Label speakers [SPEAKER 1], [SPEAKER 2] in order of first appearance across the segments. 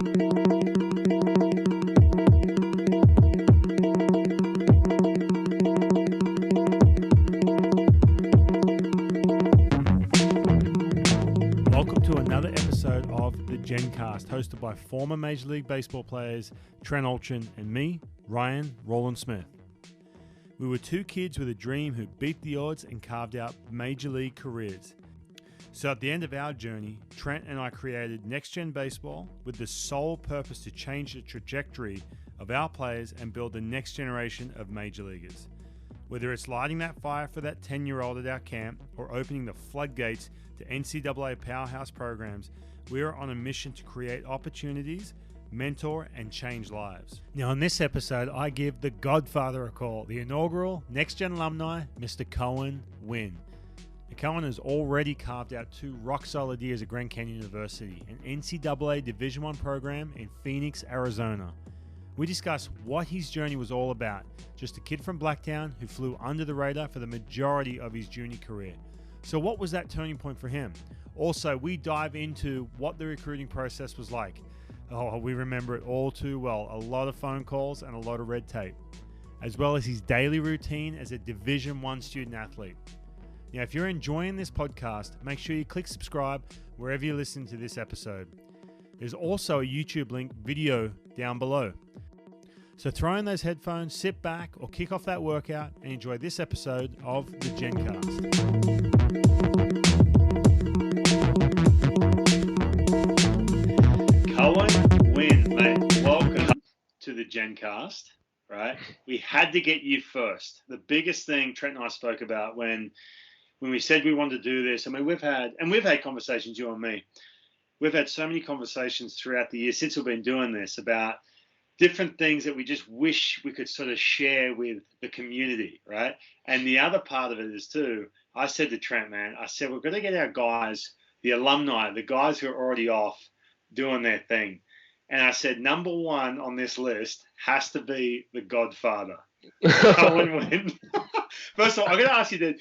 [SPEAKER 1] Welcome to another episode of the GenCast, hosted by former Major League Baseball players Trent Olchin and me, Ryan Roland Smith. We were two kids with a dream who beat the odds and carved out Major League careers. So at the end of our journey, Trent and I created NxtGen Baseball with the sole purpose to change the trajectory of our players and build the next generation of Major Leaguers. Whether it's lighting that fire for that 10-year-old at our camp or opening the floodgates to NCAA powerhouse programs, we are on a mission to create opportunities, mentor, and change lives. Now, in this episode, I give the Godfather a call, the inaugural NxtGen alumni, Mr. Coen Wynne. Coen has already carved out two rock-solid years at Grand Canyon University, an NCAA Division I program in Phoenix, Arizona. We discuss what his journey was all about, just a kid from Blacktown who flew under the radar for the majority of his junior career. So what was that turning point for him? Also, we dive into what the recruiting process was like. Oh, we remember it all too well. A lot of phone calls and a lot of red tape, as well as his daily routine as a Division I student athlete. Now, if you're enjoying this podcast, make sure you click subscribe wherever you listen to this episode. There's also a YouTube link video down below. So throw in those headphones, sit back, or kick off that workout and enjoy this episode of the GenCast. Coen Wynne, mate, welcome to the GenCast, right? We had to get you first. The biggest thing Trent and I spoke about when we said we wanted to do this, I mean, we've had conversations, you and me. We've had so many conversations throughout the year since we've been doing this about different things that we just wish we could sort of share with the community, right? And the other part of it is too, I said to Trent, man, I said, we've got to get our guys, the alumni, the guys who are already off doing their thing. And I said, number one on this list has to be the Godfather. Coen Wynne. First of all, I'm going to ask you that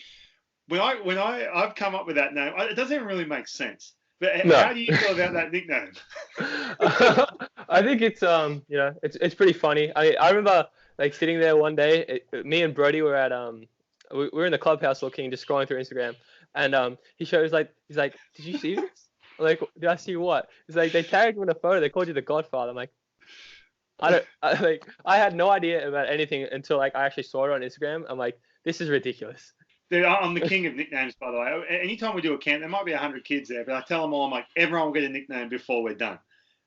[SPEAKER 1] when I've come up with that name, it doesn't even really make sense. But no. How do you feel about that nickname?
[SPEAKER 2] I think it's it's pretty funny. I remember like sitting there one day. Me and Brody were at we were in the clubhouse looking, just scrolling through Instagram, and he shows he's like, did you see this? Like, did I see what? It's like they tagged you in a photo. They called you the Godfather. I'm like, I had no idea about anything until like I actually saw it on Instagram. I'm like, this is ridiculous.
[SPEAKER 1] Dude, I'm the king of nicknames, by the way. Anytime we do a camp, there might be 100 kids there, but I tell them all, I'm like, everyone will get a nickname before we're done.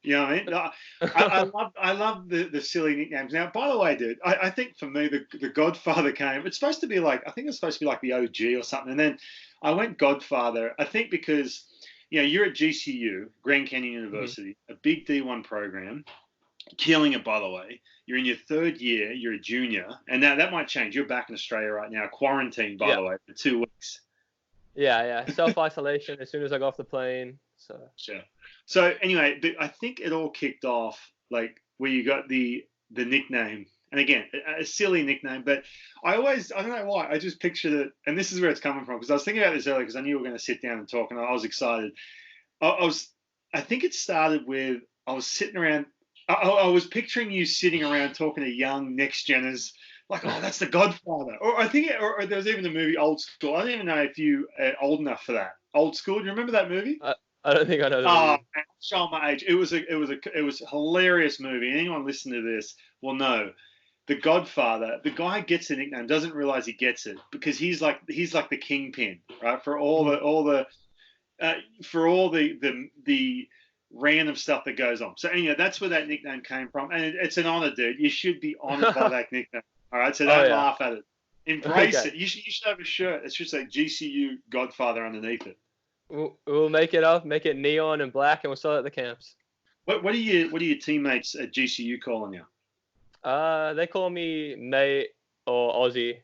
[SPEAKER 1] You know what I mean? I love the silly nicknames. Now, by the way, dude, I think for me, the Godfather came. It's supposed to be like, I think it's supposed to be like the OG or something. And then I went Godfather, I think because, you're at GCU, Grand Canyon University, a big D1 program. Killing it, by the way. You're in your third year. You're a junior, and now that might change. You're back in Australia right now, quarantined, by the way, for 2 weeks.
[SPEAKER 2] Yeah. Self-isolation as soon as I got off the plane. So
[SPEAKER 1] sure. So anyway, I think it all kicked off like where you got the nickname, and again, a silly nickname, but I don't know why. I just pictured it, and this is where it's coming from because I was thinking about this earlier because I knew we were going to sit down and talk, and I was excited. I think it started with I was sitting around. I was picturing you sitting around talking to young NxtGeners, like, oh, that's the Godfather. Or I think, or there was even the movie Old School. I don't even know if you are old enough for that. Old School. Do you remember that movie?
[SPEAKER 2] I don't think I know that movie.
[SPEAKER 1] Man, show my age. It was a hilarious movie. And anyone listening to this will know the Godfather. The guy gets the nickname, doesn't realize he gets it because he's like the kingpin, right? For all the random stuff that goes on. So anyway, that's where that nickname came from. And it's an honor, dude. You should be honored by that nickname. All right, so don't laugh at it. Embrace it. You should have a shirt. It should say GCU Godfather underneath it.
[SPEAKER 2] We'll make it up, make it neon and black, and we'll sell it at the camps.
[SPEAKER 1] What are your teammates at GCU calling you?
[SPEAKER 2] They call me mate or Aussie.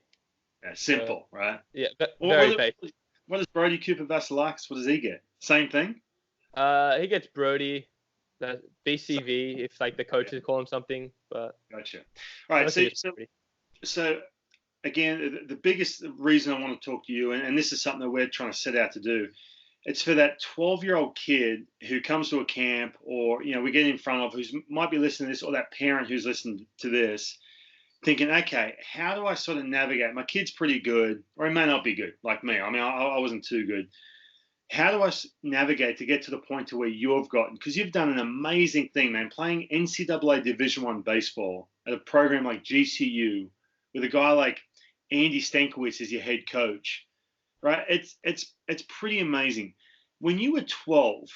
[SPEAKER 1] Yeah, simple, right?
[SPEAKER 2] Yeah, very basic.
[SPEAKER 1] What does Brody Cooper Vasilakis, what does he get? Same thing?
[SPEAKER 2] He gets Brody, BCV, if like the coaches call him something. But
[SPEAKER 1] gotcha. All right, so again, the biggest reason I want to talk to you, and this is something that we're trying to set out to do, It's for that 12-year-old kid who comes to a camp, or we get in front of, who might be listening to this, or that parent who's listening to this, thinking, okay, how do I sort of navigate? My kid's pretty good, or he may not be good, like me. I mean, I wasn't too good. How do I navigate to get to the point to where you've gotten? Because you've done an amazing thing, man, playing NCAA Division I baseball at a program like GCU with a guy like Andy Stankiewicz as your head coach. Right, it's pretty amazing. When you were 12,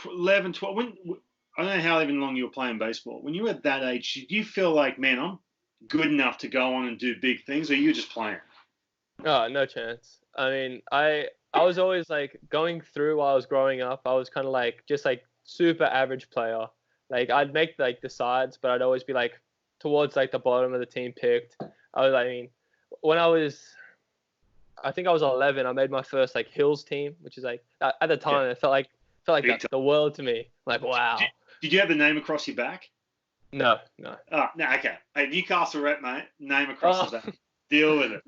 [SPEAKER 1] 11, 12, I don't know how even long you were playing baseball. When you were at that age, did you feel like, man, I'm good enough to go on and do big things, or you were just playing?
[SPEAKER 2] Oh, no chance. I mean, I was always like going through while I was growing up. I was kind of like just like super average player. Like I'd make like the sides, but I'd always be like towards like the bottom of the team picked. I mean, when I think I was 11. I made my first like Hills team, which is like at the time it felt like the world to me. Like wow.
[SPEAKER 1] Did you have the name across your back?
[SPEAKER 2] No.
[SPEAKER 1] Oh no, okay. Hey, Newcastle rep, mate. Name across the back. Deal with it.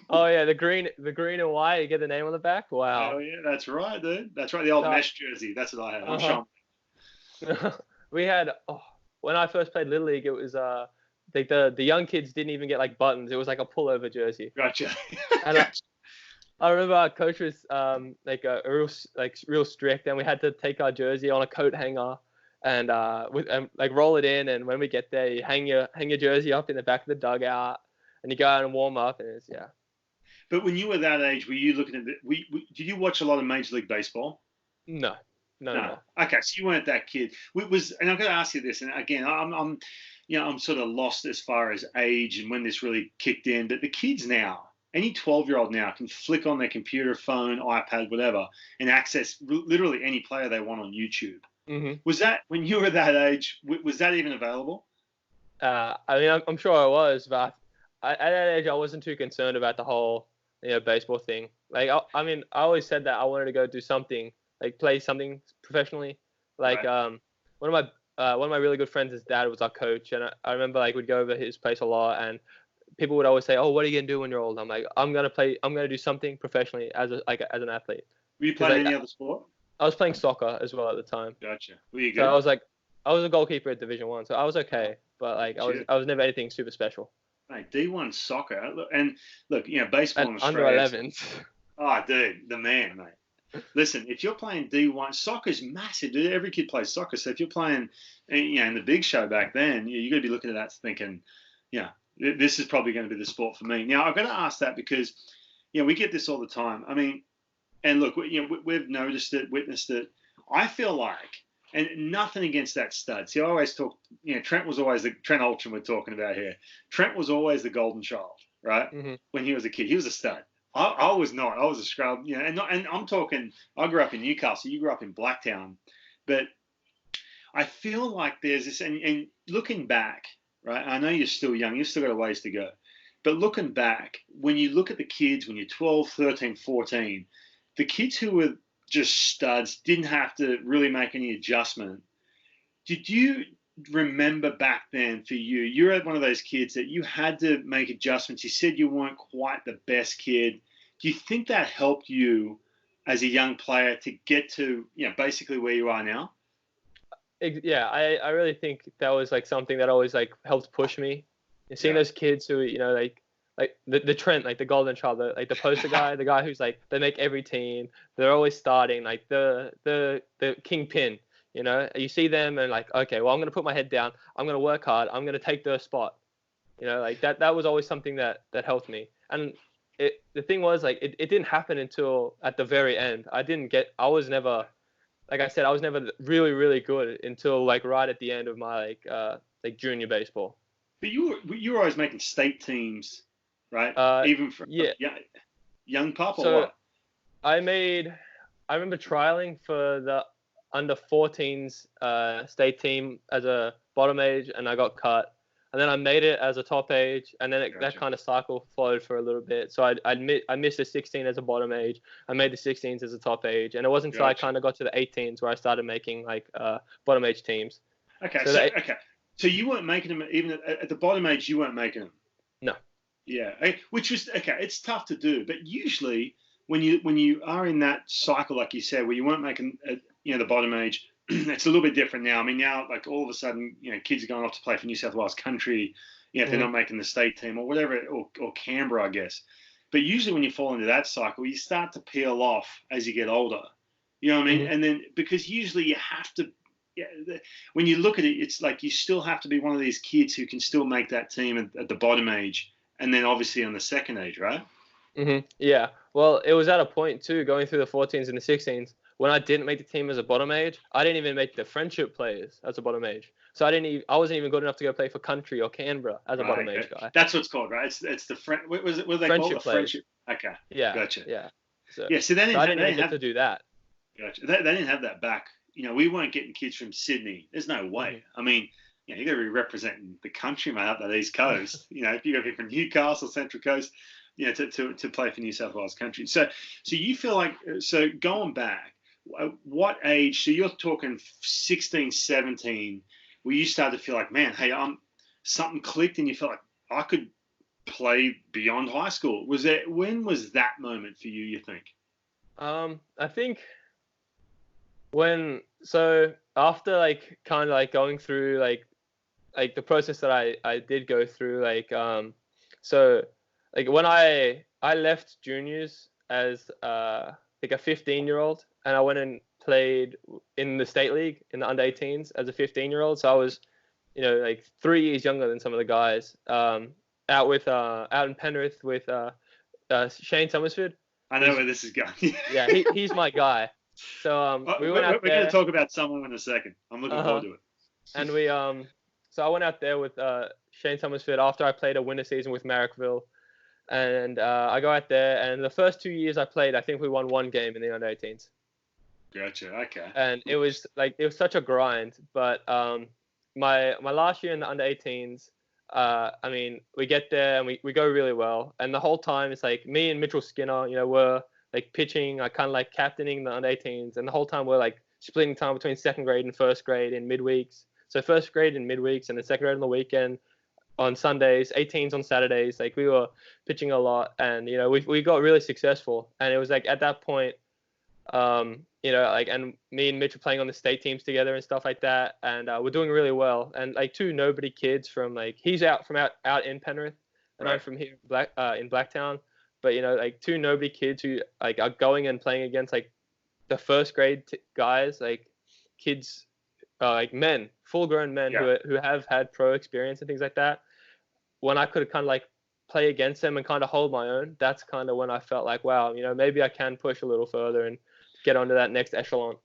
[SPEAKER 2] Oh yeah, the green and white. You get the name on the back. Wow.
[SPEAKER 1] Oh yeah, that's right, dude. That's right. The old mesh jersey. That's what I had. I'm sure.
[SPEAKER 2] We had when I first played Little League, it was like the young kids didn't even get like buttons. It was like a pullover jersey.
[SPEAKER 1] Gotcha.
[SPEAKER 2] And I remember our coach was real strict, and we had to take our jersey on a coat hanger and like roll it in. And when we get there, you hang your jersey up in the back of the dugout, and you go out and warm up. And it's
[SPEAKER 1] But when you were that age, were you looking at did you watch a lot of Major League Baseball?
[SPEAKER 2] No.
[SPEAKER 1] Okay, so you weren't that kid. And I'm going to ask you this, and again, I'm sort of lost as far as age and when this really kicked in. But the kids now, any 12-year-old now can flick on their computer, phone, iPad, whatever, and access literally any player they want on YouTube.
[SPEAKER 2] Mm-hmm.
[SPEAKER 1] Was that, when you were that age, was that even available?
[SPEAKER 2] I mean, I'm sure I was, but at that age, I wasn't too concerned about the whole baseball thing. Like, I mean, I always said that I wanted to go do something, like play something professionally. Like, right. One of my really good friends, his dad was our coach, and I remember like we'd go over his place a lot, and people would always say, "Oh, what are you gonna do when you're old?" I'm like, I'm gonna do something professionally as an athlete.
[SPEAKER 1] Were you playing any other sport?
[SPEAKER 2] I was playing soccer as well at the time.
[SPEAKER 1] Gotcha. Were you good?
[SPEAKER 2] So I was a goalkeeper at Division I, so I was okay, but like I was never anything super special.
[SPEAKER 1] Mate, D1 soccer, and look, baseball in
[SPEAKER 2] Australia. Under 11s.
[SPEAKER 1] Oh, dude, the man, mate. Listen, if you're playing D1, soccer's massive. Dude. Every kid plays soccer. So if you're playing, in the big show back then, you're going to be looking at that thinking, this is probably going to be the sport for me. Now, I've got to ask that because, we get this all the time. I mean, and look, we've noticed it, witnessed it. I feel like, and nothing against that stud. See, I always talk, Trent Olchen we're talking about here. Trent was always the golden child, right?
[SPEAKER 2] Mm-hmm.
[SPEAKER 1] When he was a kid, he was a stud. I was not. I was a scrub, and I'm talking, I grew up in Newcastle. You grew up in Blacktown. But I feel like there's this, and looking back, right, I know you're still young. You've still got a ways to go. But looking back, when you look at the kids, when you're 12, 13, 14, the kids who were just studs, didn't have to really make any adjustment. Did you remember back then for you, you're one of those kids that you had to make adjustments. You said you weren't quite the best kid. Do you think that helped you as a young player to get to, basically where you are now?
[SPEAKER 2] Yeah, I really think that was like something that always like helped push me. Seeing those kids who, like the Trent, like the golden child, like the poster guy, the guy who's like, they make every team, they're always starting, like the kingpin, you see them and like, okay, well, I'm going to put my head down. I'm going to work hard. I'm going to take their spot. Like that was always something that helped me. And the thing was like, it didn't happen until at the very end. I was never, like I said, I was never really, really good until like right at the end of my like junior baseball.
[SPEAKER 1] But you were always making state teams, right? Even for young pup or what?
[SPEAKER 2] I remember trialing for the under 14s state team as a bottom age, and I got cut. And then I made it as a top age, and then that kind of cycle flowed for a little bit. So I missed the 16 as a bottom age. I made the 16s as a top age, and it wasn't until I kind of got to the 18s where I started making like bottom age teams.
[SPEAKER 1] Okay, so you weren't making them even at the bottom age. You weren't making them.
[SPEAKER 2] No.
[SPEAKER 1] Yeah, which was okay. It's tough to do, but usually
[SPEAKER 3] when you are in that cycle, like you said, where you weren't making the bottom age, it's a little bit different now. I mean, now like all of a sudden, kids are going off to play for New South Wales country, if they're not making the state team or whatever, or Canberra, I guess. But usually when you fall into that cycle, you start to peel off as you get older. You know what I mean? And then because usually you have to. When you look at it, it's like you still have to be one of these kids who can still make that team at the bottom age, and then obviously on the second age, right?
[SPEAKER 2] Yeah. Well, it was at a point too, going through the 14s and the 16s, when I didn't make the team as a bottom age. I didn't even make the friendship players as a bottom age. So I wasn't even good enough to go play for country or Canberra as a bottom age guy.
[SPEAKER 3] That's what's called, right? It's the friend. What was it? What they call it? Friendship. Okay.
[SPEAKER 2] Yeah.
[SPEAKER 3] Gotcha.
[SPEAKER 2] Yeah. So
[SPEAKER 3] I
[SPEAKER 2] didn't even get to do that.
[SPEAKER 3] Gotcha. They didn't have that back. We weren't getting kids from Sydney. There's no way. I mean, you got to be representing the country, mate, up that East Coast. If you got to be from Newcastle, Central Coast, to play for New South Wales country. So you feel like, going back, what age? So you're talking 16, 17, where you started to feel like, man, hey, something clicked, and you felt like I could play beyond high school. When was that moment for you? You think?
[SPEAKER 2] I think. After kind of going through the process that I did go through, when I left juniors as a 15-year-old, and I went and played in the state league in the under 18s as a 15-year-old. So I was 3 years younger than some of the guys, out in Penrith with Shane Summersford.
[SPEAKER 3] I know where this is going.
[SPEAKER 2] Yeah, he's my guy. So
[SPEAKER 3] we're going to talk about someone in a second. I'm looking forward to it.
[SPEAKER 2] And so I went out there with Shane Summersford after I played a winter season with Marrickville, and I go out there, and the first 2 years I played, I think we won one game in the under 18s.
[SPEAKER 3] Gotcha. Okay.
[SPEAKER 2] And it was such a grind, but my last year in the under 18s, we get there and we go really well, and the whole time it's me and Mitchell Skinner, we're pitching, kind of captaining the under 18s, and the whole time we're splitting time between second grade and first grade in midweeks. So first grade in midweeks, and then second grade on the weekend, on Sundays, 18s on Saturdays. We were pitching a lot, and we got really successful. And it was at that point, and me and Mitch are playing on the state teams together and stuff like that, and we're doing really well. And two nobody kids from he's out in Penrith, and right. I'm from here in Blacktown. But two nobody kids who are going and playing against the first grade guys, kids, men, full grown men who have had pro experience and things like that. When I could kind of play against them and kind of hold my own, that's kind of when I felt wow, maybe I can push a little further and get onto that next echelon.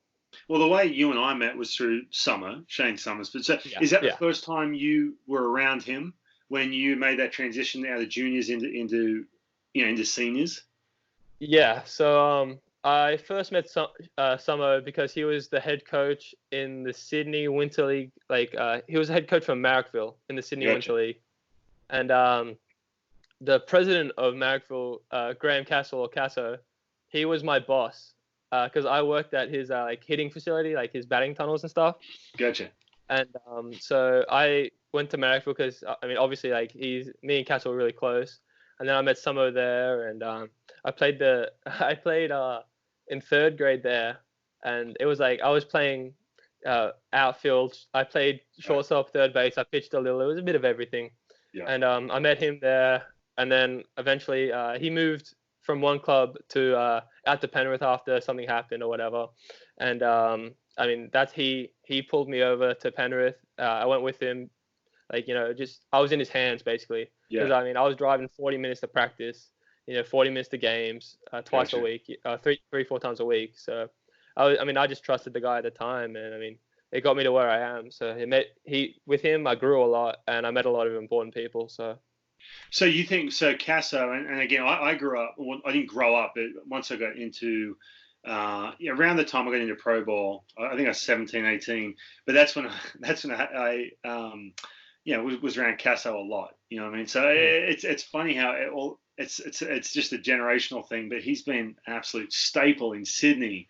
[SPEAKER 3] Well, the way you and I met was through Shane Summers. But is that the first time you were around him when you made that transition out of juniors into seniors?
[SPEAKER 2] Yeah. So I first met Summer because he was the head coach in the Sydney Winter League. He was the head coach for Marrickville in the Sydney Winter League. And the president of Marrickville, Graham Castle or Casso, he was my boss because I worked at his hitting facility, his batting tunnels and stuff.
[SPEAKER 3] Gotcha.
[SPEAKER 2] And so I went to Marrickville because obviously me and Castle were really close. And then I met Summer there, and I played in third grade there, and it was I was playing outfield. I played shortstop, third base. I pitched a little. It was a bit of everything. Yeah. And I met him there, and then eventually he moved from one club to out to Penrith after something happened or whatever. And that's he pulled me over to Penrith. I went with him, I was in his hands basically. Because I was driving 40 minutes to practice, 40 minutes to games, twice a week, 3-4 times a week. So, I just trusted the guy at the time, and it got me to where I am. So with him, I grew a lot, and I met a lot of important people.
[SPEAKER 3] So you think Casso, and again, I grew up. Well, I didn't grow up, but once I got into around the time I got into pro ball, I think I was 17, 18. But that's when I was around Casso a lot. You know what I mean? So it's funny how it's just a generational thing, but he's been an absolute staple in Sydney,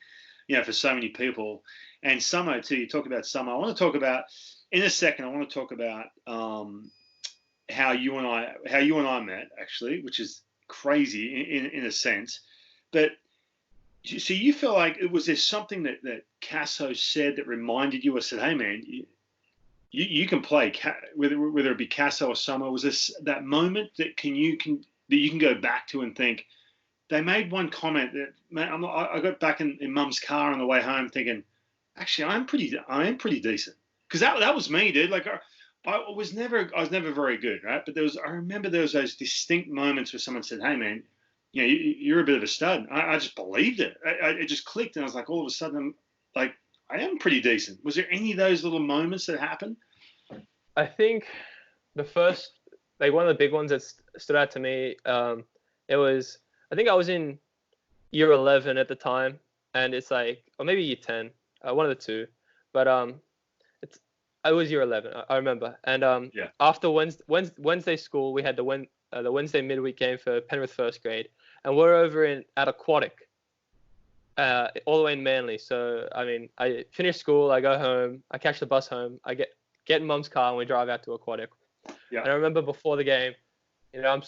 [SPEAKER 3] for so many people. And Summer too. You talk about Summer. I want to talk about in a second. I want to talk about how you and I met actually, which is crazy in a sense. But So you feel like was there something that Casso said that reminded you or said, hey man, you can play, whether it be Casso or Summer? Was this that moment that you can go back to and think, they made one comment that, man, I got back in Mum's car on the way home thinking, actually, I am pretty decent. Because that was me, dude. Like I was never very good, right? But I remember there was those distinct moments where someone said, hey man, you're a bit of a stud. I just believed it. It just clicked, and I was like, all of a sudden, like, I am pretty decent. Was there any of those little moments that happened?
[SPEAKER 2] I think the first, like one of the big ones that stood out to me, it was, I think I was in year 11 at the time, and it's like, or maybe year 10, one of the two, but I was year 11, I remember, and after Wednesday school, we had the Wednesday midweek game for Penrith first grade, and we're over at Aquatic, all the way in Manly. So I mean, I finish school, I go home, I catch the bus home, I get in Mum's car, and we drive out to Aquatic. Yeah. And I remember before the game, I'm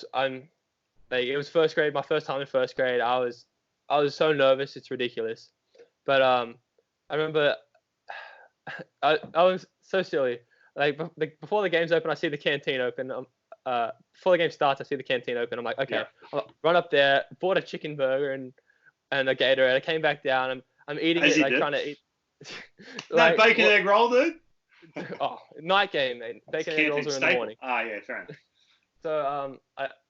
[SPEAKER 2] like, it was first grade, my first time in first grade. I was so nervous, it's ridiculous. But I remember I was so silly. Like before the game's open, I see the canteen open. Before the game starts, I see the canteen open. I'm like, okay, I'll run up there, bought a chicken burger and a Gatorade. I came back down. I'm eating it, like trying to eat.
[SPEAKER 3] Like, that bacon egg roll, dude.
[SPEAKER 2] Oh, night game, man. Bacon egg rolls are in the morning.
[SPEAKER 3] Ah, yeah, fair enough.
[SPEAKER 2] So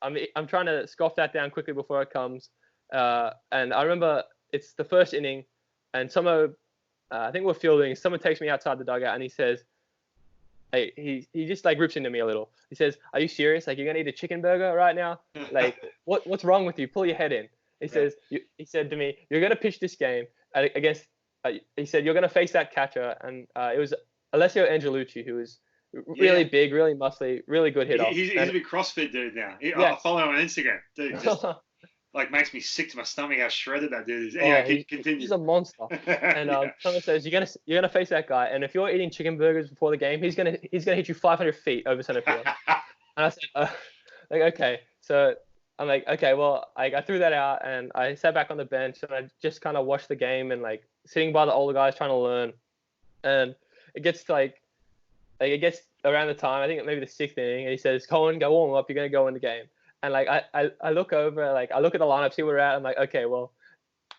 [SPEAKER 2] I'm trying to scoff that down quickly before it comes. And I remember it's the first inning, and I think we're fielding. Someone takes me outside the dugout, and he says, "Hey," he just like rips into me a little. He says, "Are you serious? Like, you're gonna eat a chicken burger right now? Like, what's wrong with you? Pull your head in." He says, he said to me, "You're gonna pitch this game against." He said, "You're gonna face that catcher," and it was Alessio Angelucci, who was really big, really muscly, really good hitter.
[SPEAKER 3] He's a big CrossFit dude now. I follow him on Instagram. Dude, just like makes me sick to my stomach how shredded that dude is. Anyway, continue.
[SPEAKER 2] He's a monster. And someone says you're gonna face that guy, and if you're eating chicken burgers before the game, he's gonna hit you 500 feet over center field. And I said, like, okay. So I'm like, okay, well, I threw that out, and I sat back on the bench, and I just kind of watched the game, and like sitting by the older guys trying to learn. And it gets it gets around the time, I think maybe the 6th inning, and he says, "Coen, go warm up. You're gonna go in the game." And like I look over, like I look at the lineup, see where we're at. I'm like, okay, well,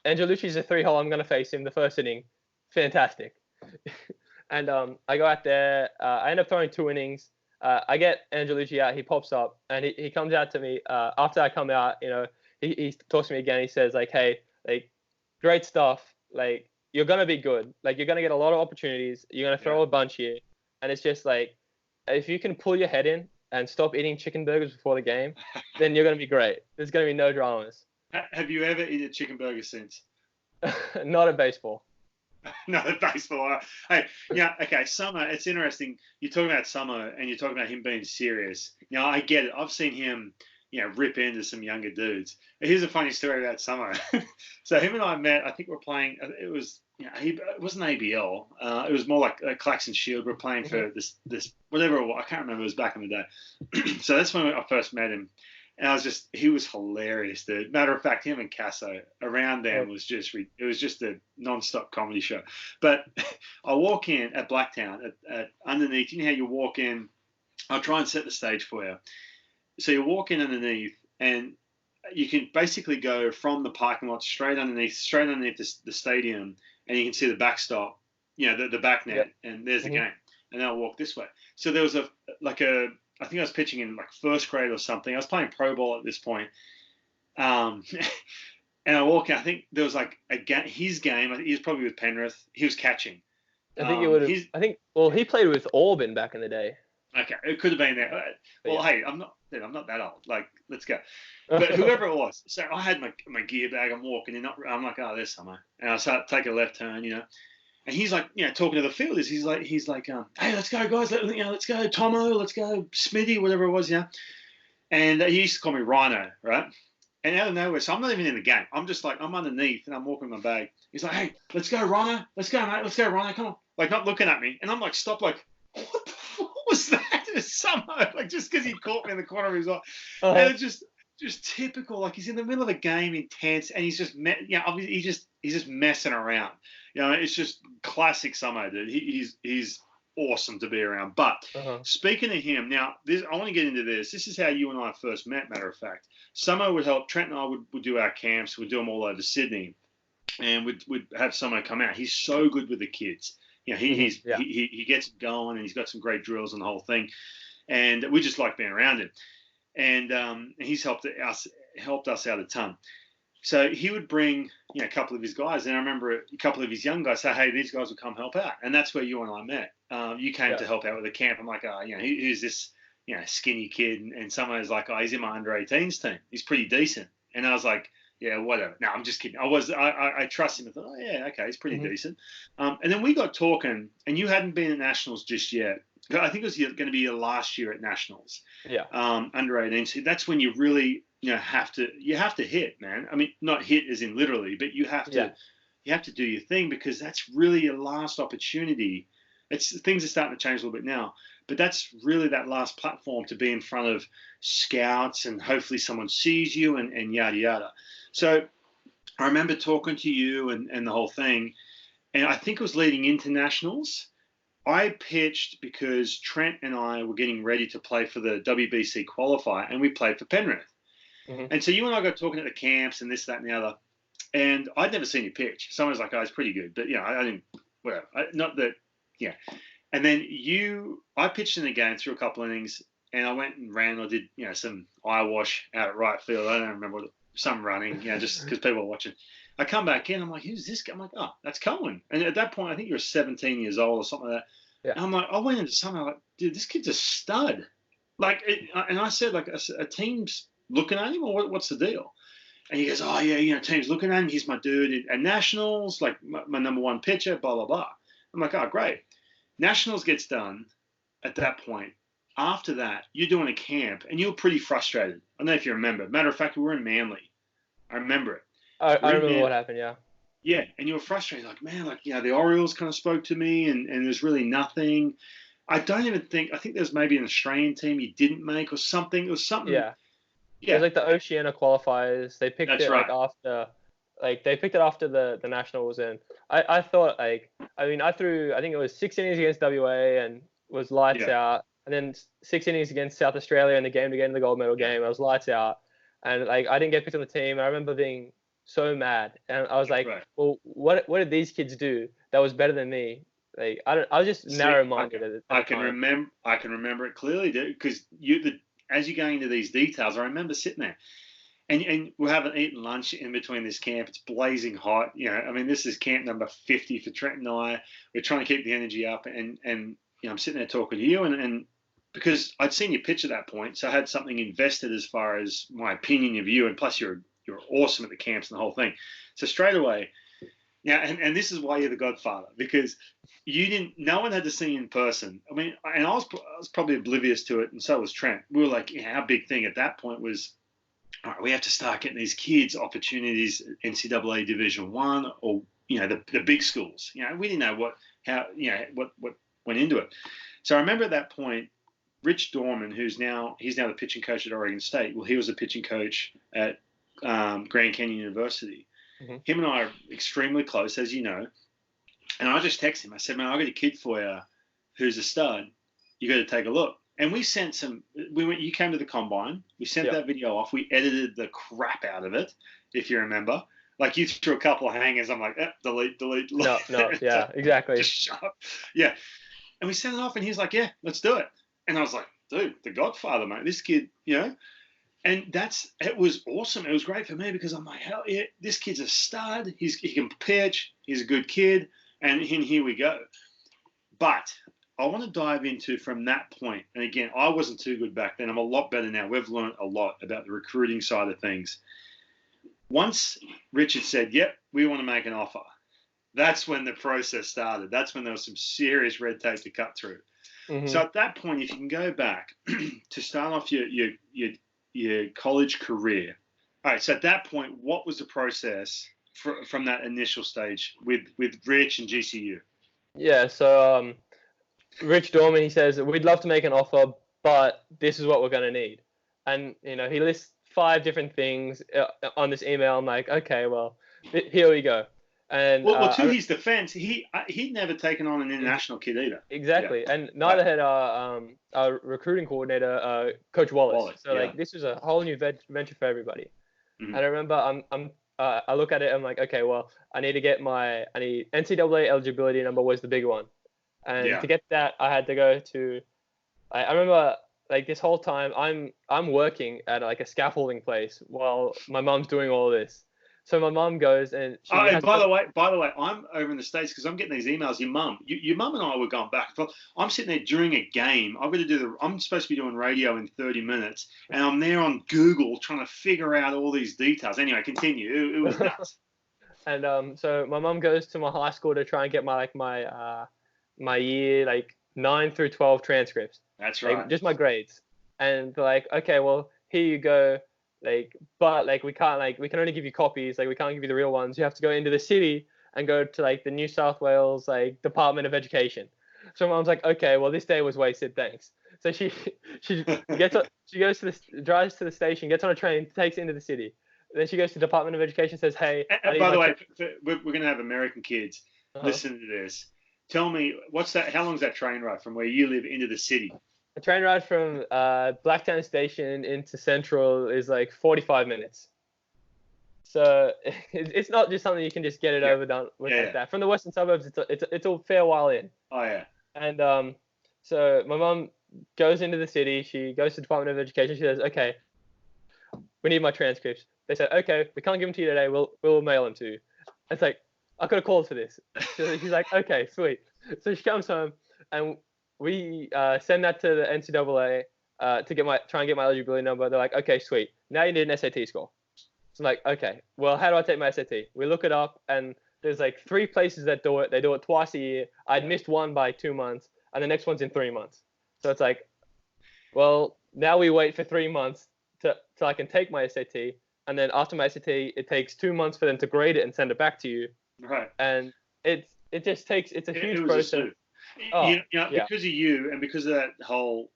[SPEAKER 2] Angelucci's a 3-hole. I'm gonna face him the first inning. Fantastic. And I go out there. I end up throwing 2 innings. I get Angelucci out. He pops up, and he comes out to me after I come out. He talks to me again. He says like, "Hey, like, great stuff. Like, you're gonna be good. Like, you're gonna get a lot of opportunities. You're gonna throw a bunch here, and it's just like, if you can pull your head in and stop eating chicken burgers before the game, then you're gonna be great. There's gonna be no dramas."
[SPEAKER 3] Have you ever eaten a chicken burger since?
[SPEAKER 2] Not at baseball.
[SPEAKER 3] Not at baseball. Hey, yeah, okay. Summer, it's interesting. You're talking about Summer, and you're talking about him being serious. Now, I get it. I've seen him, rip into some younger dudes. Here's a funny story about Summer. So him and I met. I think we're playing. It was, it wasn't ABL. It was more like Claxon Shield. We're playing for this whatever it was. I can't remember. It was back in the day. So that's when I first met him. And he was hilarious, dude. Matter of fact, him and Casso around then was just a non-stop comedy show. But I walk in at Blacktown, at underneath, you know how you walk in, I'll try and set the stage for you. So you walk in underneath, and you can basically go from the parking lot straight underneath the stadium, and you can see the backstop, the back net, and there's the game. And then I'll walk this way. So there was I think I was pitching in like first grade or something. I was playing pro ball at this point. And I walk in. I think there was like his game. He was probably with Penrith. He was catching.
[SPEAKER 2] I think it would have. Well, he played with Auburn back in the day.
[SPEAKER 3] Okay, it could have been there. Well, hey, I'm not that old. Like, let's go. But whoever it was. So I had my gear bag. I'm walking in. I'm like, oh, there's Summer. And I start to take a left turn, And he's like, talking to the fielders. He's like, hey, let's go, guys. Let's go, Tomo. Let's go, Smitty, whatever it was, And he used to call me Rhino, right? And out of nowhere, so I'm not even in the game. I'm just like, I'm underneath and I'm walking my bag. He's like, hey, let's go, Rhino. Let's go, mate. Let's go, Rhino. Come on. Like, not looking at me. And I'm like, stop, like, what was that? It's Summer. Like, just because he caught me in the corner of his eye. And it's just just typical. Like, he's in the middle of a game, intense, and he's just, obviously he's just messing around. It's just classic Samo, dude. He's awesome to be around. But speaking of him, now I want to get into this. This is how you and I first met. Matter of fact, Samo would help. Trent and I would do our camps. We'd do them all over Sydney, and we'd have Samo come out. He's so good with the kids. He gets it going, and he's got some great drills and the whole thing. And we just like being around him. And he's helped us out a ton. So he would bring a couple of his guys, and I remember a couple of his young guys say, "Hey, these guys will come help out," and that's where you and I met. You came to help out with the camp. I'm like, who's this skinny kid? And someone was like, "Oh, he's in my under-18s team. He's pretty decent." And I was like, "Yeah, whatever." No, I'm just kidding. I trust him. I thought, "Oh yeah, okay, he's pretty decent." And then we got talking, and you hadn't been at nationals just yet. I think it was going to be your last year at nationals.
[SPEAKER 2] Yeah.
[SPEAKER 3] Under 18. So that's when you really have to hit, man. I mean, not hit as in literally, but you have to do your thing, because that's really your last opportunity. Things are starting to change a little bit now, but that's really that last platform to be in front of scouts, and hopefully someone sees you, and yada yada. So I remember talking to you and the whole thing, and I think it was leading into nationals. I pitched because Trent and I were getting ready to play for the WBC qualifier, and we played for Penrith. And so you and I got talking at the camps and this, that, and the other. And I'd never seen you pitch. Someone was like, "Oh, it's pretty good." But, I didn't, whatever. Not that, yeah. And then I pitched in the game through a couple of innings, and I went and ran or did, some eye wash out at right field. I don't remember some running, just because people were watching. I come back in, I'm like, "Who's this guy?" I'm like, "Oh, that's Coen." And at that point, I think you were 17 years old or something like that. Yeah. And I'm like, I went into something, I'm like, "Dude, this kid's a stud." Like, and I said, like, a team's looking at him, or what's the deal? And he goes, "Oh yeah, team's looking at him. He's my dude at nationals, like my number one pitcher, blah blah blah." I'm like, "Oh, great." Nationals gets done at that point. After that, you're doing a camp, and you're pretty frustrated. I don't know if you remember. Matter of fact, we were in Manly. I remember it.
[SPEAKER 2] I remember what happened, yeah.
[SPEAKER 3] Yeah, and you were frustrated, like, "Man, like, the Orioles kind of spoke to me, and there's really nothing." I think there's maybe an Australian team you didn't make or something. It was something.
[SPEAKER 2] Yeah. It was like the Oceania qualifiers. They picked it after the nationals, and I thought, I think it was 6 innings against WA and was lights out, and then 6 innings against South Australia in the game to get in the gold medal game. I was lights out, and I didn't get picked on the team. And I remember being so mad, and I was like, "Well, what did these kids do that was better than me?" Like, I was just narrow-minded.
[SPEAKER 3] I can remember it clearly, dude, because as you're going into these details, I remember sitting there, and we haven't eaten lunch in between this camp. It's blazing hot. This is camp number 50 for Trent and I. We're trying to keep the energy up, and I'm sitting there talking to you, and because I'd seen you pitch at that point, so I had something invested as far as my opinion of you, and plus you're awesome at the camps and the whole thing. So straight away, and this is why you're the Godfather, because no one had to see you in person. I mean, and I was probably oblivious to it, and so was Trent. We were like, our big thing at that point was, all right, we have to start getting these kids opportunities at NCAA Division 1 or, the big schools. We didn't know what went into it. So I remember at that point, Rich Dorman, he's now the pitching coach at Oregon State. Well, he was a pitching coach at Grand Canyon University. Him and I are extremely close, as you know. And I just texted him. I said, "Man, I got a kid for you who's a stud. You got to take a look." And we sent you came to the combine. We sent that video off. We edited the crap out of it, if you remember. Like, you threw a couple of hangers. I'm like, delete.
[SPEAKER 2] No, yeah, exactly.
[SPEAKER 3] Just shut up. Yeah. And we sent it off, and he's like, "Yeah, let's do it." And I was like, "Dude, the Godfather, mate. This kid, And it was awesome. It was great for me, because I'm like, hell yeah, this kid's a stud. He can pitch. He's a good kid. And here we go. But I want to dive into from that point. And again, I wasn't too good back then. I'm a lot better now. We've learned a lot about the recruiting side of things. Once Richard said, "Yep, we want to make an offer," that's when the process started. That's when there was some serious red tape to cut through. So at that point, if you can go back to start off your college career. All right, so at that point, what was the process from that initial stage with Rich and GCU?
[SPEAKER 2] Yeah, so Rich Dorman, he says, "We'd love to make an offer, but this is what we're going to need." And, he lists 5 different things on this email. I'm like, okay, well, here we go. And
[SPEAKER 3] well, to his defense, he'd never taken on an international kid either.
[SPEAKER 2] Exactly,
[SPEAKER 3] Yeah.
[SPEAKER 2] and neither had our recruiting coordinator, Coach Wallace. So like this was a whole new venture for everybody.
[SPEAKER 3] Mm-hmm.
[SPEAKER 2] And I remember I look at it, I'm like, okay, well, I need NCAA eligibility number was the big one, and to get that, I had to go to. I remember like this whole time I'm working at like a scaffolding place while my mom's doing all this. So my mom goes and she
[SPEAKER 3] by the way, I'm over in the States because I'm getting these emails. Your mum and I were going back and forth. I'm sitting there during a game. I'm supposed to be doing radio in 30 minutes, and I'm there on Google trying to figure out all these details. Anyway, continue. It was nuts.
[SPEAKER 2] And so my mom goes to my high school to try and get my year like 9 through 12 transcripts.
[SPEAKER 3] That's right.
[SPEAKER 2] Like, just my grades. And they're like, okay, well, here you go. Like, but like we can only give you copies. Like, we can't give you the real ones. You have to go into the city and go to like the New South Wales like Department of Education. So mom's like, okay, well, this day was wasted. Thanks. So she drives to the station, gets on a train, takes it into the city. Then she goes to the Department of Education, says, hey.
[SPEAKER 3] By the way, we're going to have American kids listen to this. Tell me, how long is that train ride from where you live into the city?
[SPEAKER 2] A train ride from Blacktown station into Central is like 45 minutes. So it's not just something you can just get it overdone with like that. From the western suburbs, it's a fair while in.
[SPEAKER 3] Oh, yeah.
[SPEAKER 2] And so my mom goes into the city. She goes to the Department of Education. She says, okay, we need my transcripts. They said, okay, we can't give them to you today. We'll mail them to you. It's like, I could have called for this. So she's like, okay, sweet. So she comes home and we send that to the NCAA to try and get my eligibility number. They're like, okay, sweet. Now you need an SAT score. So I'm like, okay, well, how do I take my SAT? We look it up, and there's like 3 places that do it. They do it twice a year. I'd missed one by 2 months, and the next one's in 3 months. So it's like, well, now we wait for 3 months till I can take my SAT, and then after my SAT, it takes 2 months for them to grade it and send it back to you.
[SPEAKER 3] Right.
[SPEAKER 2] And it's a huge process.
[SPEAKER 3] Because of you and because of that whole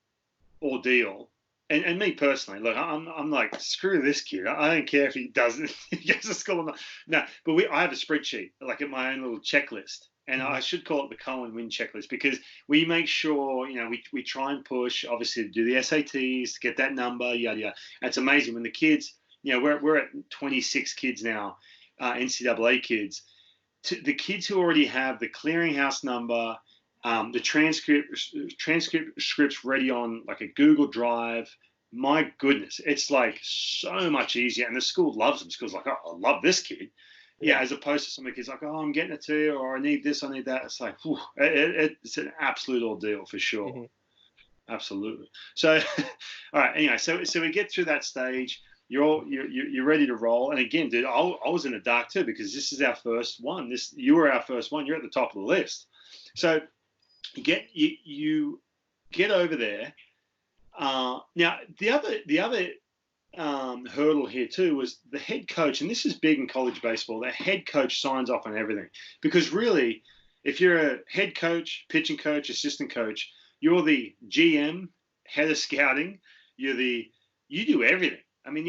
[SPEAKER 3] ordeal, and me personally, look, I'm like, screw this kid. I don't care if he doesn't he gets to school or not. No, but I have a spreadsheet, like at my own little checklist, and I should call it the Coen Wynne checklist because we make sure, we try and push, obviously, to do the SATs, to get that number, yada yada. And it's amazing when the kids, we're at 26 kids now, NCAA kids. The kids who already have the clearinghouse number, the transcripts ready on like a Google Drive. My goodness, it's like so much easier, and the school loves them. The school's like, oh, I love this kid, as opposed to some of the kids like, oh, I'm getting it to you, or I need this, I need that. It's like, it's an absolute ordeal for sure, absolutely. So, all right, anyway, so we get through that stage. You're ready to roll, and again, dude, I was in the dark too because this is our first one. You were our first one. You're at the top of the list. So you get over there. Now the other hurdle here too was the head coach, and this is big in college baseball. The head coach signs off on everything because really, if you're a head coach, pitching coach, assistant coach, you're the GM, head of scouting. You do everything. I mean,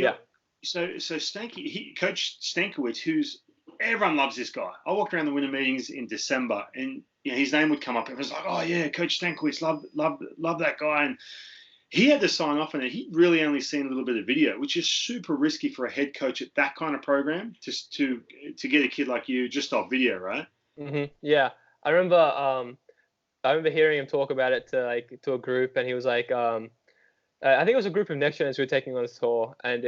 [SPEAKER 3] so Coach Stankiewicz, everyone loves this guy. I walked around the winter meetings in December, and his name would come up. It was like, oh yeah, Coach Stankiewicz, love that guy. And he had to sign off on it. He'd really only seen a little bit of video, which is super risky for a head coach at that kind of program, just to get a kid like you just off video, right?
[SPEAKER 2] Mm-hmm. Yeah, I remember hearing him talk about it to a group, and he was like, I think it was a group of NxtGens who were taking on a tour, and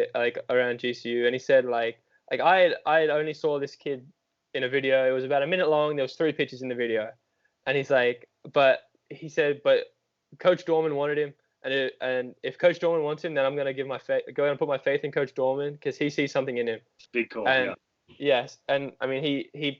[SPEAKER 2] around GCU, and he said like I only saw this kid in a video. It was about a minute long. There was 3 pitches in the video, and he's like, but Coach Dorman wanted him, and if Coach Dorman wants him, then I'm gonna go ahead and put my faith in Coach Dorman because he sees something in him.
[SPEAKER 3] Big call.
[SPEAKER 2] And yes, and I mean he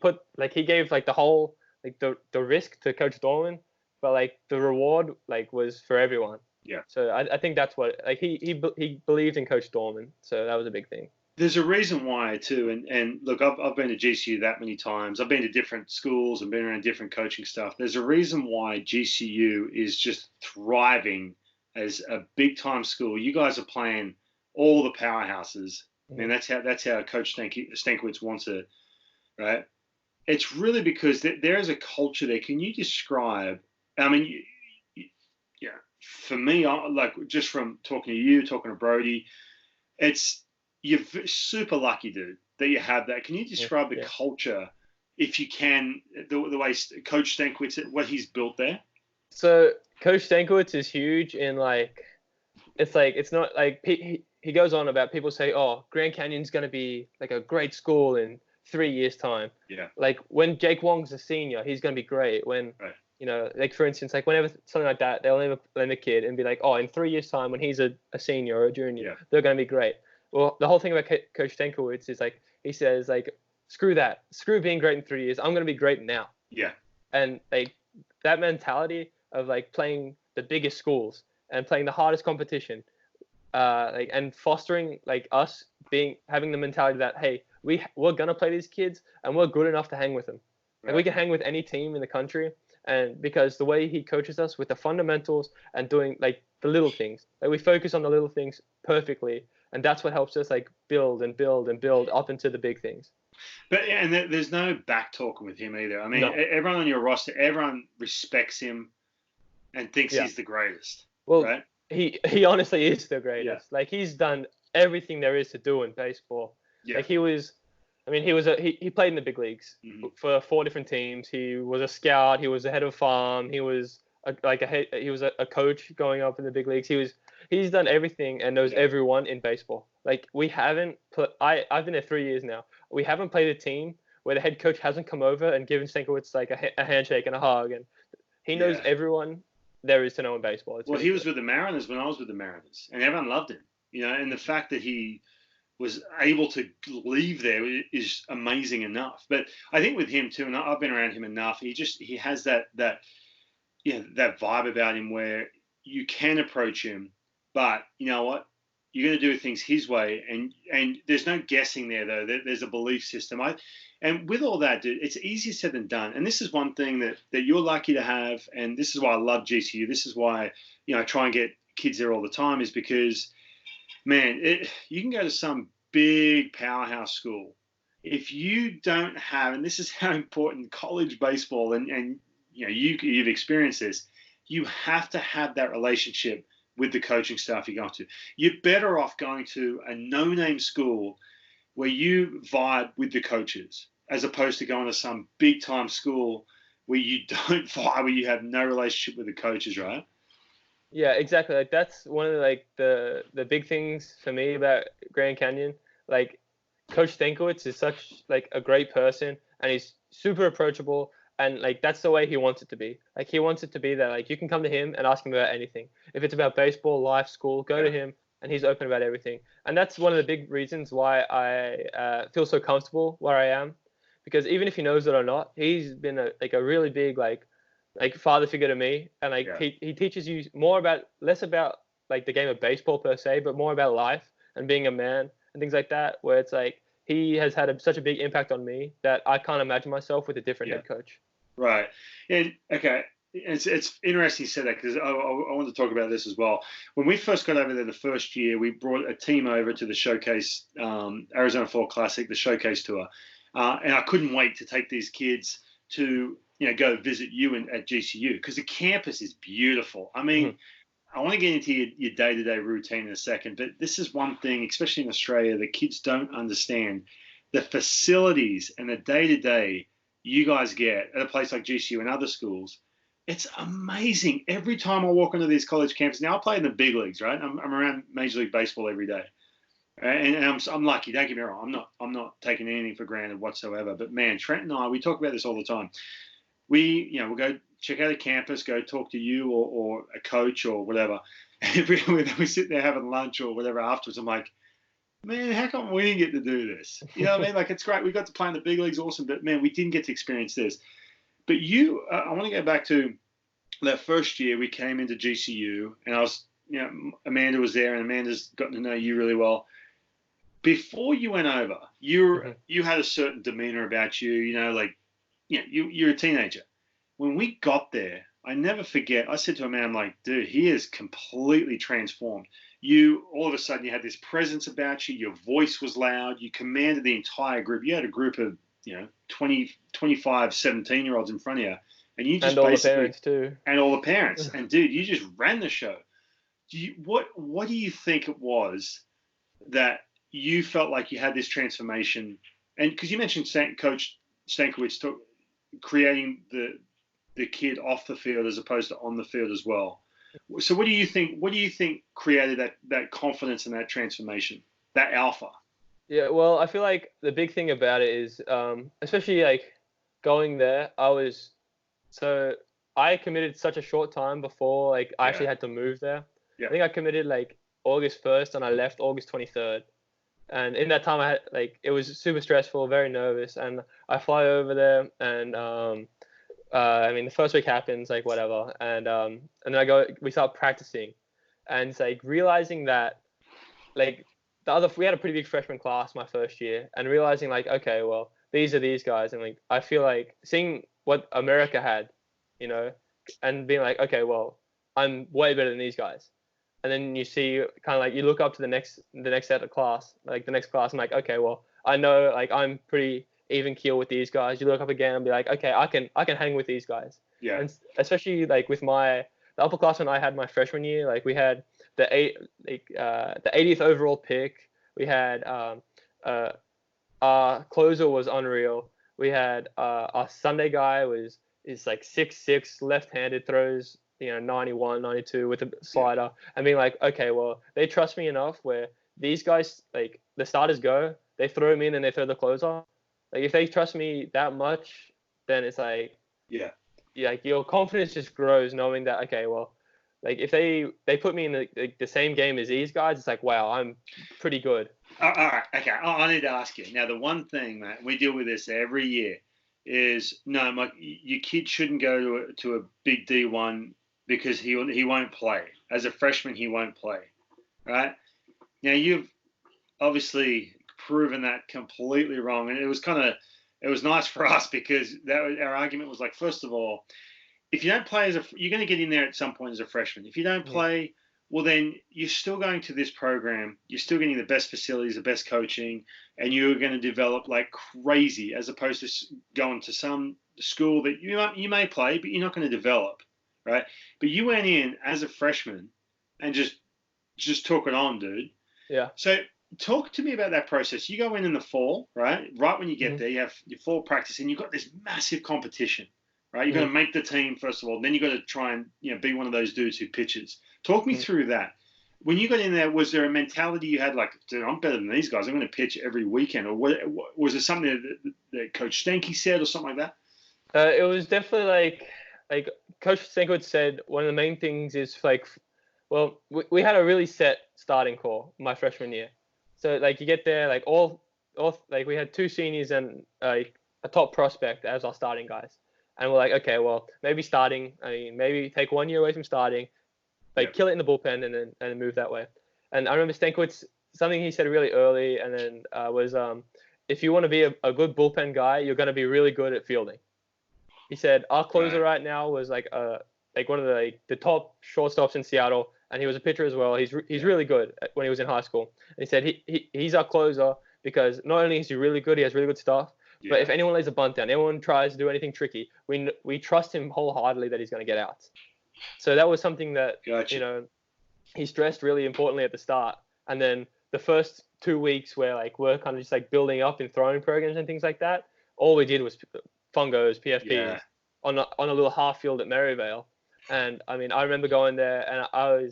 [SPEAKER 2] gave like the whole like the risk to Coach Dorman, but like the reward like was for everyone.
[SPEAKER 3] Yeah.
[SPEAKER 2] So I think that's what he believed in Coach Dorman, so that was a big thing.
[SPEAKER 3] There's a reason why too, and look, I've been to GCU that many times. I've been to different schools and been around different coaching stuff. There's a reason why GCU is just thriving as a big time school. You guys are playing all the powerhouses. And that's how Coach Stankiewicz wants it, right? It's really because there is a culture there. Can you describe? I mean, yeah, for me, like just from talking to you, talking to Brody, you're super lucky, dude, that you have that. Can you describe the culture, if you can, the way Coach Stankiewicz, what he's built there?
[SPEAKER 2] So Coach Stankiewicz is huge in it's not like he goes on about people say, oh, Grand Canyon's going to be like a great school in 3 years' time.
[SPEAKER 3] Yeah.
[SPEAKER 2] Like when Jake Wong's a senior, he's going to be great. When, like for instance, like whenever something like that, they'll name a kid and be like, oh, in 3 years' time when he's a senior or a junior, they're going to be great. Well, the whole thing about Coach Stankiewicz is like, he says like, screw that. Screw being great in 3 years. I'm going to be great now.
[SPEAKER 3] Yeah.
[SPEAKER 2] And like that mentality of like playing the biggest schools and playing the hardest competition, and fostering like us having the mentality that, hey, we're gonna play these kids and we're good enough to hang with them. Like we can hang with any team in the country, and because the way he coaches us with the fundamentals and doing like the little things, like we focus on the little things perfectly, and that's what helps us like build and build and build up into the big things.
[SPEAKER 3] But and there's no back talking with him either. I mean, everyone on your roster, everyone respects him and thinks he's the greatest.
[SPEAKER 2] Well,
[SPEAKER 3] right?
[SPEAKER 2] He honestly is the greatest.
[SPEAKER 3] Yeah.
[SPEAKER 2] Like he's done everything there is to do in baseball.
[SPEAKER 3] Yeah.
[SPEAKER 2] Like he played in the big leagues for 4 different teams. He was a scout. He was the head of farm. He was a coach going up in the big leagues. He's done everything and knows everyone in baseball. Like we haven't I've been there 3 years now. We haven't played a team where the head coach hasn't come over and given Stankiewicz like a handshake and a hug, and he knows everyone there is to know in baseball.
[SPEAKER 3] He was with the Mariners when I was with the Mariners, and everyone loved him. And the fact that he was able to leave there is amazing enough. But I think with him too, and I've been around him enough, he has that vibe about him where you can approach him, but you know what? You're going to do things his way, and there's no guessing there though. There's a belief system. And with all that, dude, it's easier said than done. And this is one thing that you're lucky to have, and this is why I love GCU. This is why I try and get kids there all the time, is because, man, you can go to some big powerhouse school. If you don't have, and this is how important college baseball, and you've experienced this, you have to have that relationship with the coaching staff you're going to. You're better off going to a no-name school where you vibe with the coaches, as opposed to going to some big-time school where you don't vibe, where you have no relationship with the coaches, right?
[SPEAKER 2] Yeah, exactly. Like that's one of the big things for me about Grand Canyon. Like Coach Stankiewicz is such like a great person, and he's super approachable. And like that's the way he wants it to be. Like he wants it to be that like you can come to him and ask him about anything. If it's about baseball, life, school, go to him, and he's open about everything. And that's one of the big reasons why I feel so comfortable where I am, because even if he knows it or not, he's been a really big like father figure to me, and he teaches you less about like the game of baseball per se, but more about life and being a man and things like that. Where it's like he has had such a big impact on me that I can't imagine myself with a different head coach.
[SPEAKER 3] Right. And okay, it's interesting you said that, because I want to talk about this as well. When we first got over there the first year, we brought a team over to the Showcase, Arizona Fall Classic, the Showcase Tour. And I couldn't wait to take these kids to go visit you at GCU, because the campus is beautiful. I mean, I want to get into your day-to-day routine in a second, but this is one thing, especially in Australia, the kids don't understand. The facilities and the day-to-day you guys get at a place like GCU and other schools, it's amazing. Every time I walk into these college campuses, now I play in the big leagues, right? I'm around Major League Baseball every day. And I'm lucky. Don't get me wrong. I'm not taking anything for granted whatsoever. But man, Trent and I, we talk about this all the time. We'll go check out a campus, go talk to you or a coach or whatever. And we sit there having lunch or whatever afterwards. I'm like, man, how come we didn't get to do this? You know what I mean? Like, it's great. We got to play in the big leagues, awesome. But man, we didn't get to experience this. But I want to go back to that first year we came into GCU, and Amanda was there, and Amanda's gotten to know you really well. Before you went over, you had a certain demeanor about you. You're a teenager. When we got there, I never forget. I said to Amanda, I'm like, dude, he is completely transformed. you all of a sudden you had this presence about you. Your voice was loud. You commanded the entire group. You had a group of 20, 25, 17-year-olds in front of you, and you just
[SPEAKER 2] and all the parents too.
[SPEAKER 3] And all the parents. And dude, you just ran the show. What do you think it was that you felt like you had this transformation? And because you mentioned Coach Stankiewicz creating the kid off the field as opposed to on the field as well. So what do you think created that confidence and that transformation, that alpha?
[SPEAKER 2] Yeah, well, I feel like the big thing about it is, especially like going there, I committed such a short time before like I actually had to move there.
[SPEAKER 3] Yeah.
[SPEAKER 2] I think I committed like August 1st and I left August 23rd. And in that time I had it was super stressful, very nervous, and I fly over there and I mean the first week happens like whatever, and then we start practicing, and it's like realizing that like we had a pretty big freshman class my first year, and realizing like, okay, well, these are these guys, and like I feel like seeing what America had, and being like, okay, well, I'm way better than these guys. And then you see kind of like you look up to the next set of class, like the next class, and like, okay, well, I know like I'm pretty even keel with these guys. You look up again and be like, okay, I can hang with these guys.
[SPEAKER 3] Yeah.
[SPEAKER 2] And especially like with the upperclassmen I had my freshman year, like we had the 80th overall pick. We had our closer was unreal. We had our Sunday guy is like 6'6", left-handed, throws 91, 92 with a slider, and being like, okay, well, they trust me enough where these guys, like the starters go, they throw me in and they throw the closer. Like if they trust me that much, then it's like, like your confidence just grows knowing that, okay, well, like if they put me in the same game as these guys, it's like, wow, I'm pretty good.
[SPEAKER 3] All right, okay. I need to ask you now. The one thing, Matt, we deal with this every year is your kid shouldn't go to a big D1 because he won't play. As a freshman, he won't play, right? Now, you've obviously proven that completely wrong, and it was nice for us because our argument was like, first of all, if you don't play you're going to get in there at some point as a freshman. If you don't play, well, then you're still going to this program. You're still getting the best facilities, the best coaching, and you're going to develop like crazy as opposed to going to some school that you may play, but you're not going to develop. Right, but you went in as a freshman and just took it on, dude.
[SPEAKER 2] Yeah.
[SPEAKER 3] So talk to me about that process. You go in the fall, right? Right when you get there, you have your fall practice, and you've got this massive competition, right? You've got to make the team first of all, then you got to try and be one of those dudes who pitches. Talk me through that. When you got in there, was there a mentality you had like, dude, I'm better than these guys. I'm going to pitch every weekend, or was it something that Coach Stanky said, or something like
[SPEAKER 2] that? It was definitely like Coach Stankiewicz said, one of the main things is like, well, we had a really set starting core my freshman year. So like you get there, like all like we had 2 seniors and a top prospect as our starting guys. And we're like, okay, well, maybe maybe take 1 year away from starting, like kill it in the bullpen and then move that way. And I remember Stankiewicz, something he said really early and then was if you want to be a good bullpen guy, you're going to be really good at fielding. He said our closer right now was like one of the top shortstops in Seattle, and he was a pitcher as well. He's really good when he was in high school. And he said he's our closer because not only is he really good, he has really good stuff. Yeah. But if anyone lays a bunt down, anyone tries to do anything tricky, we trust him wholeheartedly that he's going to get out. So that was something that he stressed really importantly at the start. And then the first 2 weeks where like we're kind of just like building up in throwing programs and things like that, all we did was fungos, PFPs on a little half field at Maryvale. And I mean, I remember going there and I'm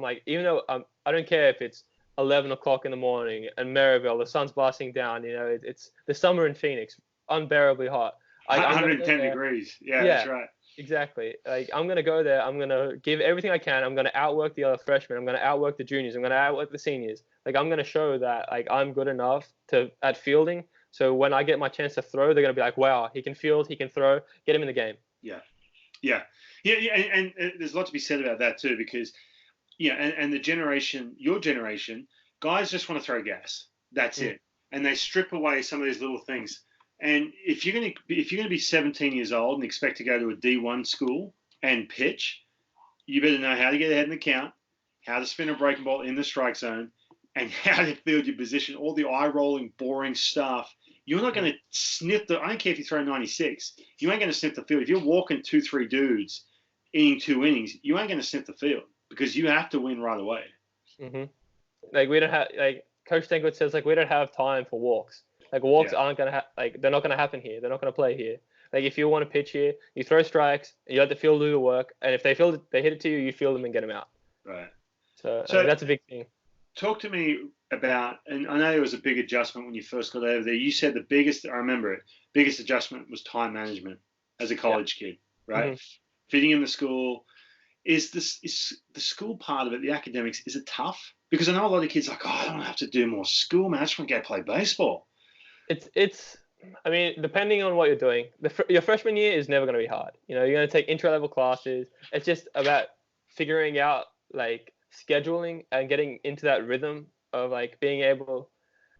[SPEAKER 2] like, even though I don't care if it's 11 o'clock in the morning and Maryvale, the sun's blasting down, it's the summer in Phoenix, unbearably hot.
[SPEAKER 3] 110 degrees. Yeah, that's right.
[SPEAKER 2] Exactly. Like I'm going to go there. I'm going to give everything I can. I'm going to outwork the other freshmen. I'm going to outwork the juniors. I'm going to outwork the seniors. Like I'm going to show that like I'm good enough at fielding. So when I get my chance to throw, they're going to be like, wow, he can field, he can throw, get him in the game.
[SPEAKER 3] Yeah. And there's a lot to be said about that too, because, and your generation, guys just want to throw gas. That's it. And they strip away some of these little things. And if you're going to be 17 years old and expect to go to a D1 school and pitch, you better know how to get ahead in the count. how to spin a breaking ball in the strike zone, and how to field your position, all the eye-rolling, boring stuff. You're not going to sniff I don't care if you throw 96. You ain't going to sniff the field. If you're walking 2-3 dudes, inning 2 innings, you ain't going to sniff the field because you have to win right away.
[SPEAKER 2] Mm-hmm. Like we don't have Coach Stankovic says we don't have time for walks. Walks aren't gonna they're not gonna happen here. They're not gonna play here. If you want to pitch here, you throw strikes, and you let the field do the work, and if they hit it to you, you field them and get them out.
[SPEAKER 3] Right.
[SPEAKER 2] So that's a big thing.
[SPEAKER 3] Talk to me about, and I know it was a big adjustment when you first got over there. You said the biggest adjustment was time management as a college kid, right? Mm-hmm. Fitting in the school. Is the school part of it, the academics, is it tough? Because I know a lot of kids I don't have to do more school, man. I just want to go play baseball.
[SPEAKER 2] I mean, depending on what you're doing, your freshman year is never going to be hard. You're going to take intro-level classes. It's just about figuring out, scheduling and getting into that rhythm of, being able.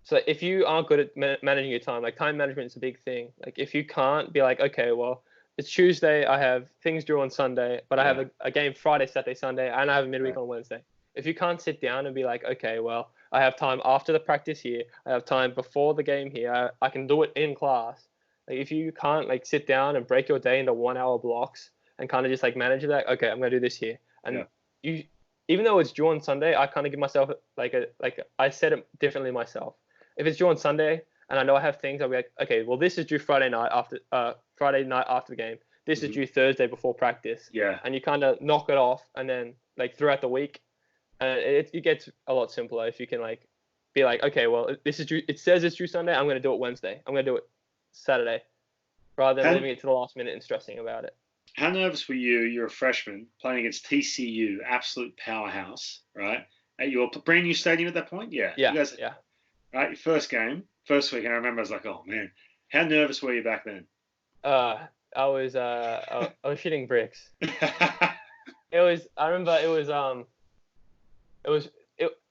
[SPEAKER 2] So if you aren't good at managing your time, time management is a big thing. If you can't be okay, well, it's Tuesday, I have things due on Sunday, but I have a game Friday, Saturday, Sunday, and I have a midweek on Wednesday. If you can't sit down and be okay, well, I have time after the practice here, I have time before the game here, I can do it in class. If you can't sit down and break your day into 1 hour blocks and kind of just manage that, okay, I'm gonna do this here. And you, even though it's due on Sunday, I kind of give myself I set it differently myself. If it's due on Sunday and I know I have things, I'll be okay, well, this is due Friday night after the game. This is due Thursday before practice.
[SPEAKER 3] Yeah.
[SPEAKER 2] And you kind of knock it off, and then throughout the week, it gets a lot simpler if you can be okay, well, this is due. It says it's due Sunday. I'm going to do it Wednesday. I'm going to do it Saturday, rather than leaving it to the last minute and stressing about it.
[SPEAKER 3] How nervous were you? You're a freshman playing against TCU, absolute powerhouse, right? At your brand new stadium at that point? Yeah.
[SPEAKER 2] Yeah.
[SPEAKER 3] Right, your first game, first week, and I remember I was oh man, how nervous were you back then?
[SPEAKER 2] I was shitting bricks. I remember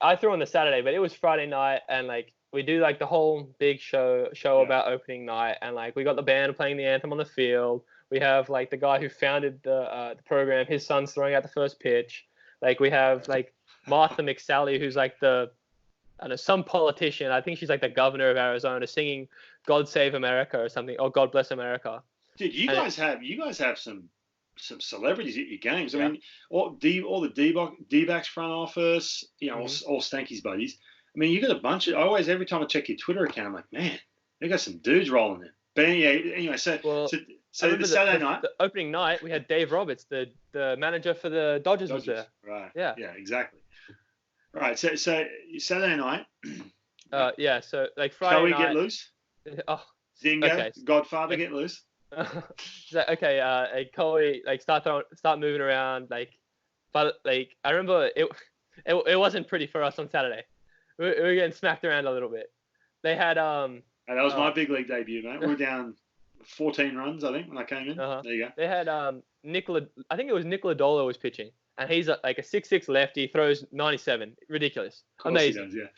[SPEAKER 2] I threw on the Saturday, but it was Friday night, and we do the whole big show about opening night, and we got the band playing the anthem on the field. We have the guy who founded the program, his son's throwing out the first pitch. We have Martha McSally, who's some politician. I think she's the governor of Arizona, singing "God Save America" or something, or "God Bless America."
[SPEAKER 3] Dude, you guys have some celebrities at your games. I mean, all the D-backs front office, all Stanky's buddies. I mean, you got a bunch of. Every time I check your Twitter account, I'm man, they got some dudes rolling in. But anyway, so the Saturday night,
[SPEAKER 2] the opening night, we had Dave Roberts, the manager for the Dodgers was there.
[SPEAKER 3] Right.
[SPEAKER 2] Yeah,
[SPEAKER 3] exactly. Right. So Saturday night.
[SPEAKER 2] So Friday
[SPEAKER 3] Chloe
[SPEAKER 2] night.
[SPEAKER 3] Get loose.
[SPEAKER 2] Oh.
[SPEAKER 3] Zingo.
[SPEAKER 2] Okay.
[SPEAKER 3] Godfather get loose.
[SPEAKER 2] Chloe start moving around but I remember it wasn't pretty for us on Saturday. We were getting smacked around a little bit. They had
[SPEAKER 3] And that was my big league debut, mate. We were down 14 runs, I think, when I came in. There you go.
[SPEAKER 2] They had I think it was Nick Lodolo was pitching, and he's a 6'6" lefty, throws 97. Ridiculous. Amazing.
[SPEAKER 3] He does,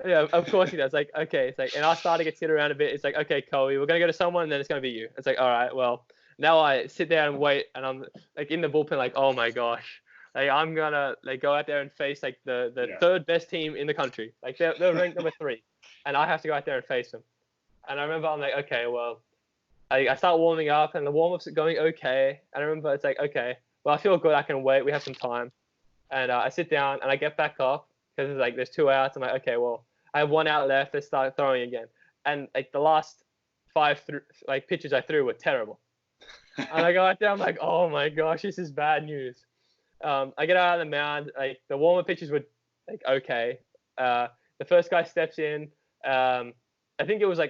[SPEAKER 2] yeah, of course he does. Okay, and I started to get sit around a bit. It's okay, Chloe, we're gonna go to someone, and then it's gonna be you. It's all right, well, now I sit there and wait, and I'm in the bullpen, oh my gosh, I'm gonna go out there and face the third best team in the country. They're ranked number 3, and I have to go out there and face them. And I remember I'm okay, well, I start warming up, and the warm-ups are going okay. And I remember it's okay, well, I feel good, I can wait, we have some time. And I sit down, and I get back up, because it's there's 2 outs. I'm okay, well, I have 1 out left, let's start throwing again. And the last 5 pitches I threw were terrible. And I go out there, I'm oh my gosh, this is bad news. I get out of the mound, the warm-up pitches were okay. The first guy steps in, I think it was a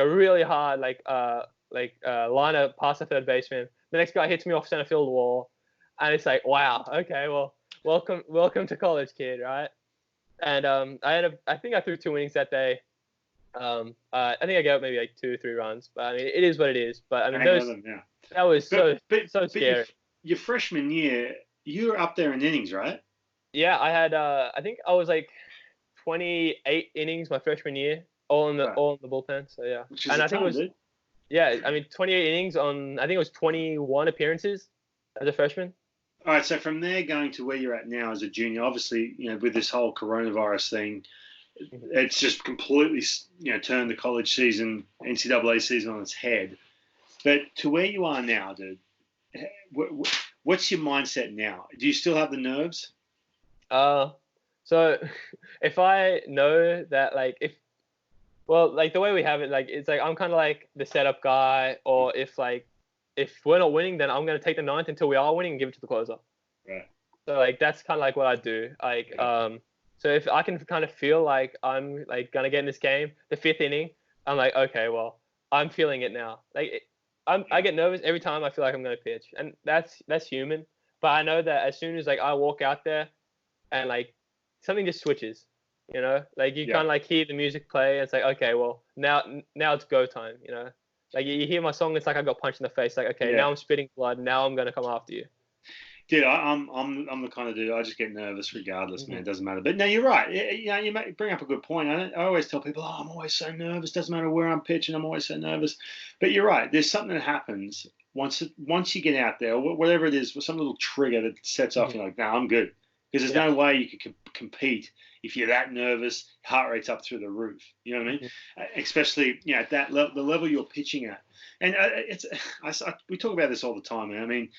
[SPEAKER 2] really hard liner past the third baseman. The next guy hits me off center field wall, and it's wow, okay, well, welcome to college, kid, right? And I think I threw 2 innings that day. I think I gave up maybe 2 or 3 runs, but I mean it is what it is. But I mean that was so scary.
[SPEAKER 3] Your freshman year, you were up there in innings, right?
[SPEAKER 2] Yeah, I had I think I was 28 innings my freshman year, all in the bullpen. So yeah,
[SPEAKER 3] which is I think it was, dude.
[SPEAKER 2] Yeah, I mean 28 innings on I think it was 21 appearances as a freshman.
[SPEAKER 3] All right, so from there going to where you're at now as a junior, obviously, with this whole coronavirus thing, it's just completely, turned the college season, NCAA season on its head. But to where you are now, dude, what's your mindset now? Do you still have the nerves?
[SPEAKER 2] So if I know that, like, the way we have it, like, it's like I'm kind of like the setup guy, or if we're not winning, then I'm gonna take the ninth until we are winning and give it to the closer.
[SPEAKER 3] Right.
[SPEAKER 2] So like that's kind of like what I do. Like so if I can kind of feel like I'm like gonna get in this game, the fifth inning, I'm like, okay, well, I'm feeling it now. Like I get nervous every time I feel like I'm gonna pitch, and that's human. But I know that as soon as like I walk out there, and like something just switches, like you kind of like hear the music play, and it's like, okay, well, now it's go time, like you hear my song, it's like I got punched in the face, like, okay, now I'm spitting blood, now I'm gonna come after you.
[SPEAKER 3] Dude, I'm the kind of dude, I just get nervous regardless, man. It doesn't matter. But no, you're right. You bring up a good point. I always tell people, I'm always so nervous. Doesn't matter where I'm pitching, I'm always so nervous. But you're right. There's something that happens once you get out there, whatever it is, some little trigger that sets off. You're like, no, I'm good. Because there's no way you could compete if you're that nervous, heart rate's up through the roof. You know what I mean? Especially, at that the level you're pitching at. And we talk about this all the time, man. I mean,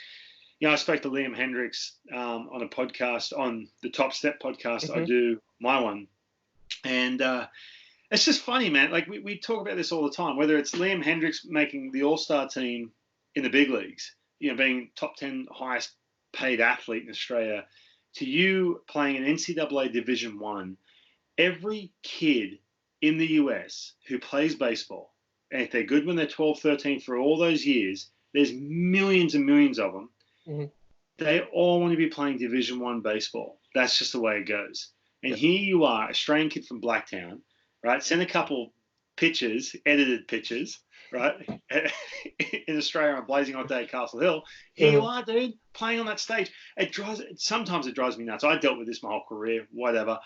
[SPEAKER 3] I spoke to Liam Hendricks on a podcast, on the Top Step podcast. I do my one. And it's just funny, man. Like, we talk about this all the time, whether it's Liam Hendricks making the All-Star team in the big leagues, being top 10 highest paid athlete in Australia, to you playing in NCAA Division 1, every kid in the US who plays baseball, and if they're good when they're 12, 13 for all those years, there's millions and millions of them. They all want to be playing Division 1 baseball. That's just the way it goes. And here you are, Australian kid from Blacktown, right? Send a couple pictures, edited pictures, right? In Australia on blazing hot day at Castle Hill. Here you are, dude, playing on that stage. Sometimes it drives me nuts. I dealt with this my whole career, whatever.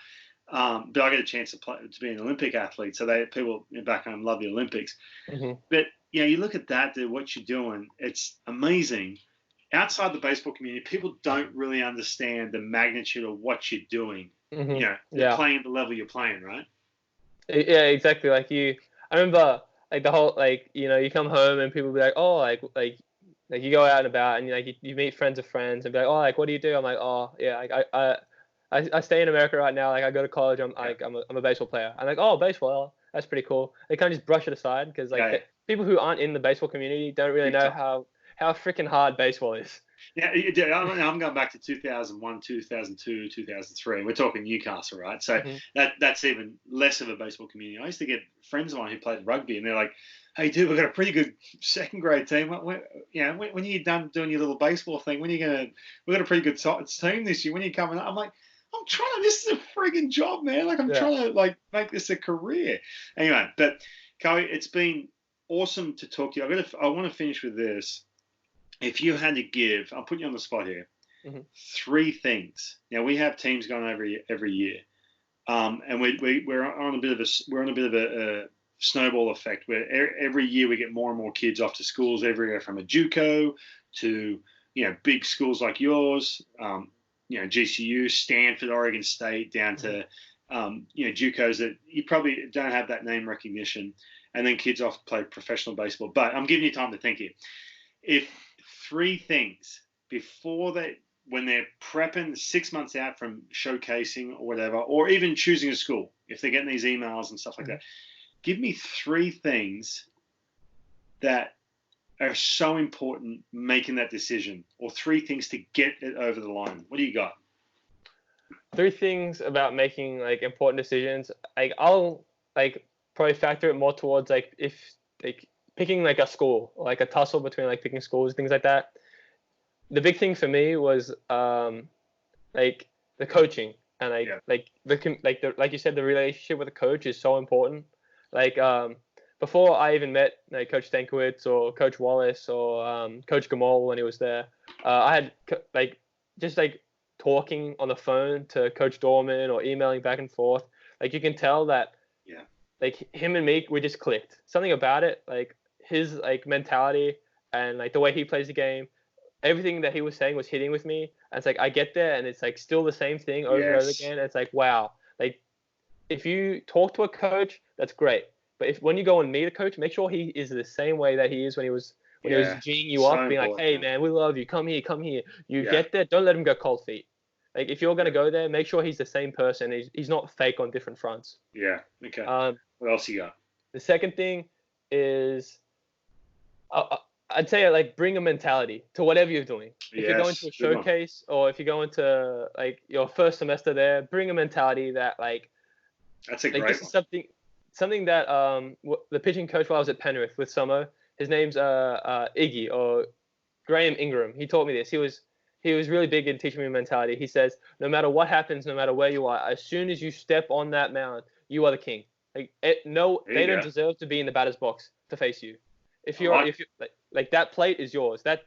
[SPEAKER 3] But I get a chance to be an Olympic athlete. So people back home love the Olympics. But you look at that, dude, what you're doing, it's amazing. Outside the baseball community, people don't really understand the magnitude of what you're doing. You're playing at the level you're playing, right?
[SPEAKER 2] Yeah, exactly. Like I remember like the whole, like, you come home and people be like, oh, like you go out and about, and you meet friends of friends and be like, oh, like, what do you do? I'm like, oh, yeah, like I stay in America right now. Like, I go to college. I'm a baseball player. I'm like, oh, baseball, that's pretty cool. They kind of just brush it aside because people who aren't in the baseball community don't really know how freaking hard baseball is.
[SPEAKER 3] Yeah, I'm going back to 2001, 2002, 2003. We're talking Newcastle, right? So that's even less of a baseball community. I used to get friends of mine who played rugby, and they're like, hey, dude, we've got a pretty good second grade team. When are you done doing your little baseball thing? We've got a pretty good team this year. When are you coming up? I'm like, this is a friggin' job, man. Like, I'm trying to, like, make this a career. Anyway, but, Coe, it's been awesome to talk to you. I want to finish with this. If you had to give, I'll put you on the spot here, 3 things. Now, we have teams going every year, and we're on a bit of a snowball effect where every year we get more and more kids off to schools everywhere, from a JUCO to big schools like yours, GCU, Stanford, Oregon State, down to JUCOs that you probably don't have that name recognition, and then kids off to play professional baseball. But I'm giving you time to think here. If 3 things before when they're prepping 6 months out from showcasing or whatever, or even choosing a school, if they're getting these emails and stuff like that, give me 3 things that are so important making that decision, or 3 things to get it over the line. What do you got?
[SPEAKER 2] 3 things about making like important decisions. Like, I'll like probably factor it more towards like if like picking like a school, like a tussle between like picking schools, things like that. The big thing for me was like the coaching, and like you said, the relationship with the coach is so important. Like before I even met like Coach Stankiewicz or Coach Wallace or Coach Gamal when he was there, I had just talking on the phone to Coach Dorman or emailing back and forth. Like, you can tell that like him and me, we just clicked. Something about it, like his like mentality and like the way he plays the game, everything that he was saying was hitting with me. And it's like I get there and it's like still the same thing over and over
[SPEAKER 3] Yes.
[SPEAKER 2] again. It's like, wow. Like if you talk to a coach, that's great. But when you go and meet a coach, make sure he is the same way that he is when he was G'ing you
[SPEAKER 3] So
[SPEAKER 2] up, being like,
[SPEAKER 3] important,
[SPEAKER 2] hey
[SPEAKER 3] man.
[SPEAKER 2] man, we love you. Come here, come here. You
[SPEAKER 3] Yeah.
[SPEAKER 2] get there, don't let him go cold feet. Like if you're gonna go there, make sure he's the same person. He's not fake on different fronts.
[SPEAKER 3] Yeah. Okay.
[SPEAKER 2] Um,
[SPEAKER 3] What else you got?
[SPEAKER 2] the second thing is, I'd say like bring a mentality to whatever you're doing. If you're going to a
[SPEAKER 3] Good one.
[SPEAKER 2] showcase or if you're going to like your first semester there, bring a mentality that like
[SPEAKER 3] That's a
[SPEAKER 2] like
[SPEAKER 3] great
[SPEAKER 2] this
[SPEAKER 3] one.
[SPEAKER 2] is something that the pitching coach while I was at Penrith with Samo, his name's Iggy or Graham Ingram. He taught me this. He was really big in teaching me mentality. He says, no matter what happens, no matter where you are, as soon as you step on that mound, you are the king. Like they don't deserve to be in the batter's box to face you. If you're like that plate is yours. That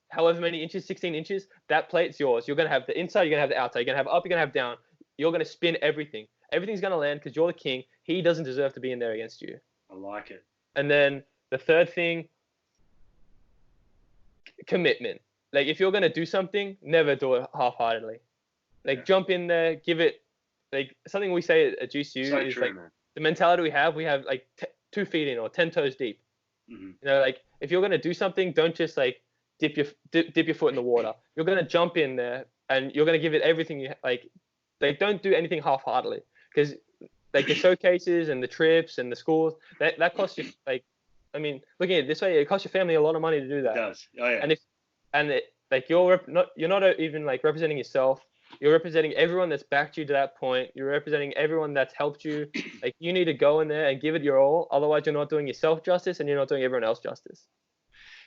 [SPEAKER 2] however many inches, 16 inches, that plate's yours. You're gonna have the inside, you're gonna have the outside, you're gonna have up, you're gonna have down. You're gonna spin everything. Everything's gonna land because you're the king. He doesn't deserve to be in there against you.
[SPEAKER 3] I like it.
[SPEAKER 2] And then the third thing, commitment. Like if you're gonna do something, never do it half-heartedly. Like jump in there, give it. Like something we say at GCU is
[SPEAKER 3] true,
[SPEAKER 2] like
[SPEAKER 3] man.
[SPEAKER 2] the mentality we have like 2 feet in or 10 toes deep.
[SPEAKER 3] Mm-hmm.
[SPEAKER 2] You know, like if you're gonna do something, don't just like dip your foot in the water. You're gonna jump in there and you're gonna give it everything you like. Don't do anything half-heartedly because like the showcases and the trips and the schools that costs you like. I mean, looking at it this way, it costs your family a lot of money to do that.
[SPEAKER 3] It does. Oh yeah.
[SPEAKER 2] You're not even like representing yourself. You're representing everyone that's backed you to that point. You're representing everyone that's helped you. Like you need to go in there and give it your all. Otherwise, you're not doing yourself justice and you're not doing everyone else justice.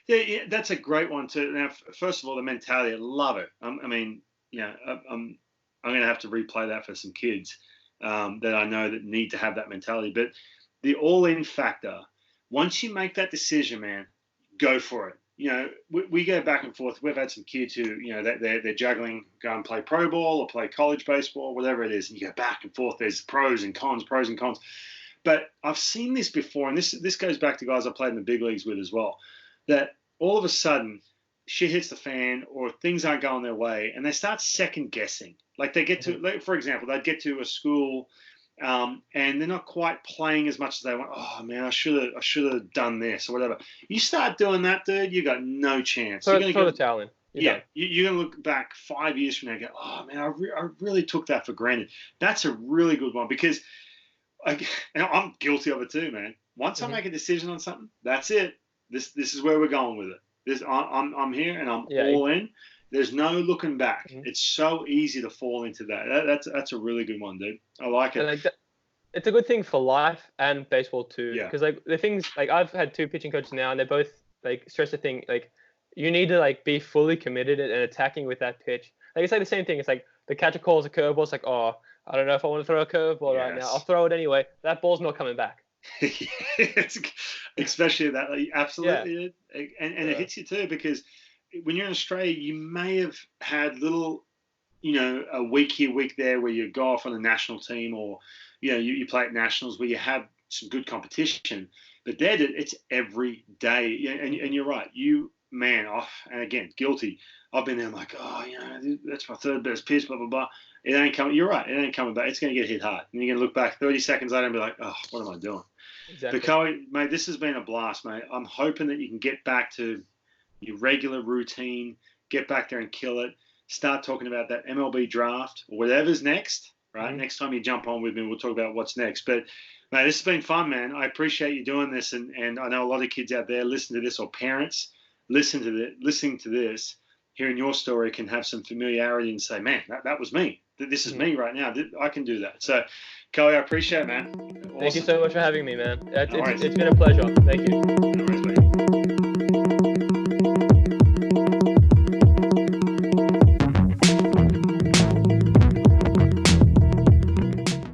[SPEAKER 3] Yeah, that's a great one too. Now, first of all, the mentality, I love it. I'm going to have to replay that for some kids that I know that need to have that mentality. But the all-in factor, once you make that decision, man, go for it. You know, we go back and forth. We've had some kids who, you know, they're juggling, go and play pro ball or play college baseball, whatever it is, and you go back and forth. There's pros and cons. But I've seen this before, and this goes back to guys I played in the big leagues with as well, that all of a sudden shit hits the fan or things aren't going their way, and they start second guessing. Like they get to, like, for example, they'd get to a school and they're not quite playing as much as they want. Oh man, I should have done this or whatever. You start doing that, dude, you got no chance.
[SPEAKER 2] Throw the towel in.
[SPEAKER 3] You're gonna look back 5 years from now and go, oh man, I really took that for granted. That's a really good one because I'm guilty of it too, man. Once I make a decision on something, that's it. This is where we're going with it. I'm here and I'm all in. There's no looking back. Mm-hmm. It's so easy to fall into that. That's a really good one, dude. I like it.
[SPEAKER 2] And it's a good thing for life and baseball too.
[SPEAKER 3] Yeah.
[SPEAKER 2] Because like the things like I've had 2 pitching coaches now, and they both like stress the thing like you need to like be fully committed and attacking with that pitch. Like it's like the same thing. It's like the catcher calls a curveball. It's like, oh, I don't know if I want to throw a curveball right now. I'll throw it anyway. That ball's not coming back.
[SPEAKER 3] Especially that, like, absolutely. Yeah. And it hits you too because when you're in Australia, you may have had little, you know, a week here, week there where you go off on a national team or, you know, you play at nationals where you have some good competition. But there, it's every day. And you're right. And again, guilty. I've been there like, oh, you know, that's my third best pitch, blah, blah, blah. It ain't coming. You're right. It ain't coming back. It's going to get hit hard. And you're going to look back 30 seconds later and be like, oh, what am I doing?
[SPEAKER 2] Exactly.
[SPEAKER 3] But Coen, mate, this has been a blast, mate. I'm hoping that you can get back to your regular routine, get back there and kill it, start talking about that MLB draft or whatever's next, right? Mm-hmm. Next time you jump on with me, we'll talk about what's next. But, mate, this has been fun, man. I appreciate you doing this. And I know a lot of kids out there listen to this or parents listening to this, hearing your story can have some familiarity and say, man, that was me. This is me right now. I can do that. So, Coen, I appreciate it, man. Awesome.
[SPEAKER 2] Thank you so much for having me, man. It's been a pleasure. Thank you.